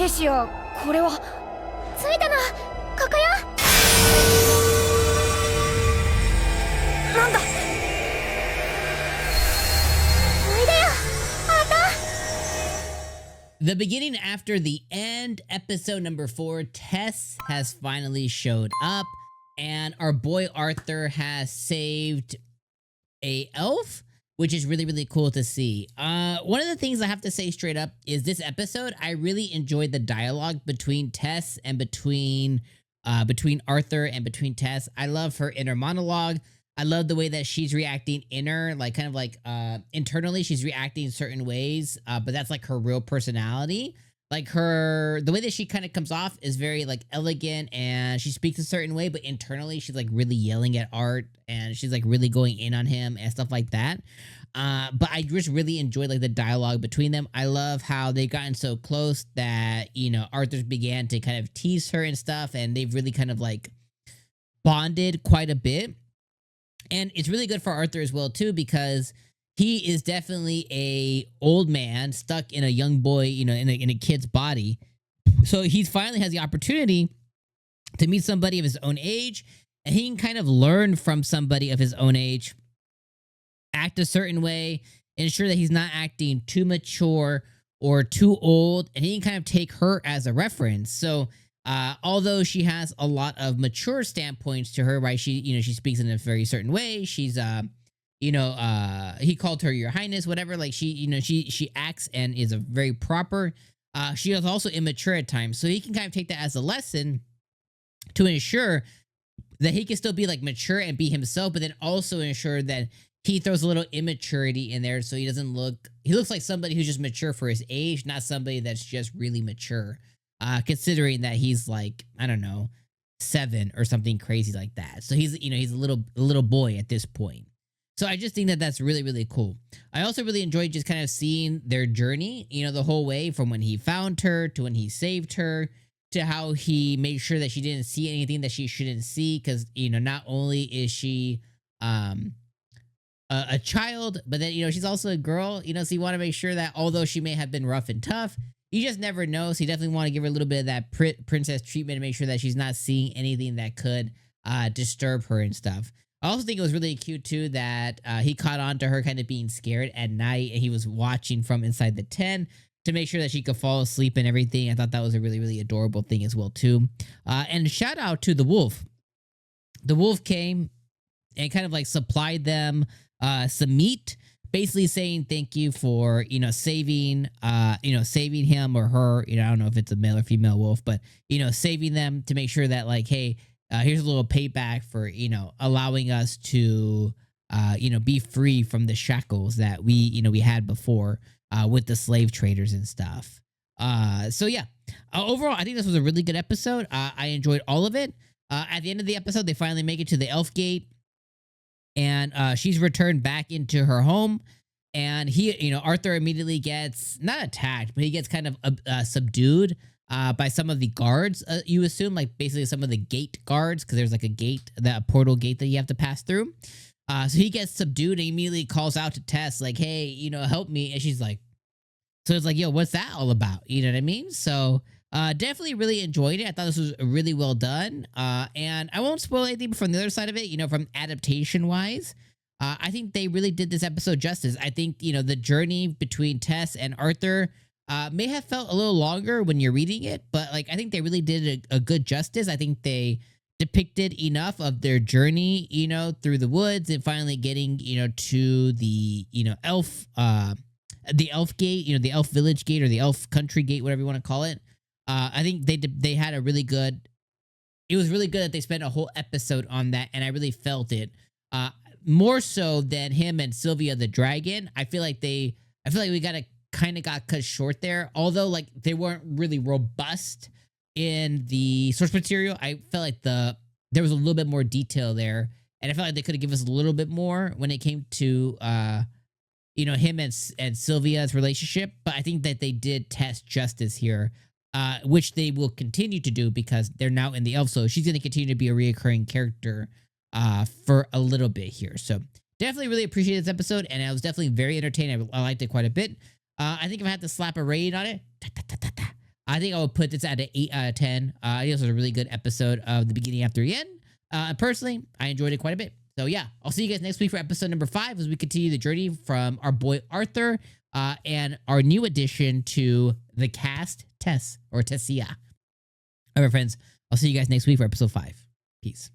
テシア、これは。着いたの、ここよ。なんだ。おいでよ、オタ。The beginning after the end, episode number 4, Tess has finally showed up, and our boy Arthur has saved a elf, which is really, really cool to see. One of the things I have to say straight up is this episode, I really enjoyed the dialogue between Tess and between Arthur and between Tess. I love her inner monologue. I love the way that she's reacting like kind of like internally she's reacting certain ways, but that's like her real personality. Like the way that she kind of comes off is very like elegant, and she speaks a certain way, but internally she's like really yelling at Art, and she's like really going in on him and stuff like that. But I just really enjoyed like the dialogue between them. I love how they've gotten so close that, you know, Arthur's began to kind of tease her and stuff, and they've really kind of like bonded quite a bit. And it's really good for Arthur as well too, because he is definitely a old man stuck in a young boy, you know, in a kid's body. So he finally has the opportunity to meet somebody of his own age, and he can kind of learn from somebody of his own age, act a certain way, ensure that he's not acting too mature or too old, and he can kind of take her as a reference. So although she has a lot of mature standpoints to her, right? She speaks in a very certain way. She's he called her Your Highness, whatever. Like she acts and is a very proper. She is also immature at times, so he can kind of take that as a lesson to ensure that he can still be like mature and be himself, but then also ensure that he throws a little immaturity in there, so he looks like somebody who's just mature for his age, not somebody that's just really mature. Considering that he's like, I don't know, 7 or something crazy like that. So he's a little boy at this point. So I just think that that's really, really cool. I also really enjoyed just kind of seeing their journey, you know, the whole way from when he found her to when he saved her to how he made sure that she didn't see anything that she shouldn't see. Because, you know, not only is she a child, but then, you know, she's also a girl, you know, so you want to make sure that although she may have been rough and tough, you just never know. So you definitely want to give her a little bit of that princess treatment and make sure that she's not seeing anything that could disturb her and stuff. I also think it was really cute too that he caught on to her kind of being scared at night, and he was watching from inside the tent to make sure that she could fall asleep and everything. I thought that was a really, really adorable thing as well too. And shout out to the wolf. The wolf came and kind of like supplied them some meat, basically saying thank you for, you know, saving him or her. You know, I don't know if it's a male or female wolf, but, you know, saving them to make sure that like, hey, here's a little payback for, you know, allowing us to, be free from the shackles that we had before with the slave traders and stuff. So yeah, overall, I think this was a really good episode. I enjoyed all of it. At the end of the episode, they finally make it to the Elf Gate. And she's returned back into her home, and Arthur immediately gets not attacked, but he gets kind of subdued by some of the guards. You assume, like basically some of the gate guards, because there's like a portal gate that you have to pass through. So he gets subdued and immediately calls out to Tess, like, "Hey, you know, help me!" And she's like, "So it's like, yo, what's that all about?" You know what I mean? So. Definitely really enjoyed it. I thought this was really well done. And I won't spoil anything from the other side of it, you know, from adaptation wise. I think they really did this episode justice. I think, you know, the journey between Tess and Arthur may have felt a little longer when you're reading it, but like I think they really did a good justice. I think they depicted enough of their journey, you know, through the woods and finally getting, you know, to the, you know, the elf gate, you know, the elf village gate or the elf country gate, whatever you want to call it. I think they had it was really good that they spent a whole episode on that, and I really felt it. More so than him and Sylvia the dragon. I feel like we got cut short there. Although like they weren't really robust in the source material. I felt like there was a little bit more detail there, and I felt like they could have given us a little bit more when it came to him and Sylvia's relationship. But I think that they did Tess justice here. Which they will continue to do because they're now in the elf, so she's going to continue to be a reoccurring character for a little bit here. So definitely really appreciate this episode, and I was definitely very entertained. I liked it quite a bit. I think if I had to slap a rating on it, I think I would put this at an 8 out of 10. I think this was a really good episode of The Beginning After the End. Personally, I enjoyed it quite a bit. So yeah, I'll see you guys next week for episode number 5 as we continue the journey from our boy Arthur and our new addition to the cast, Tess or Tessia. All right, friends. I'll see you guys next week for episode 5. Peace.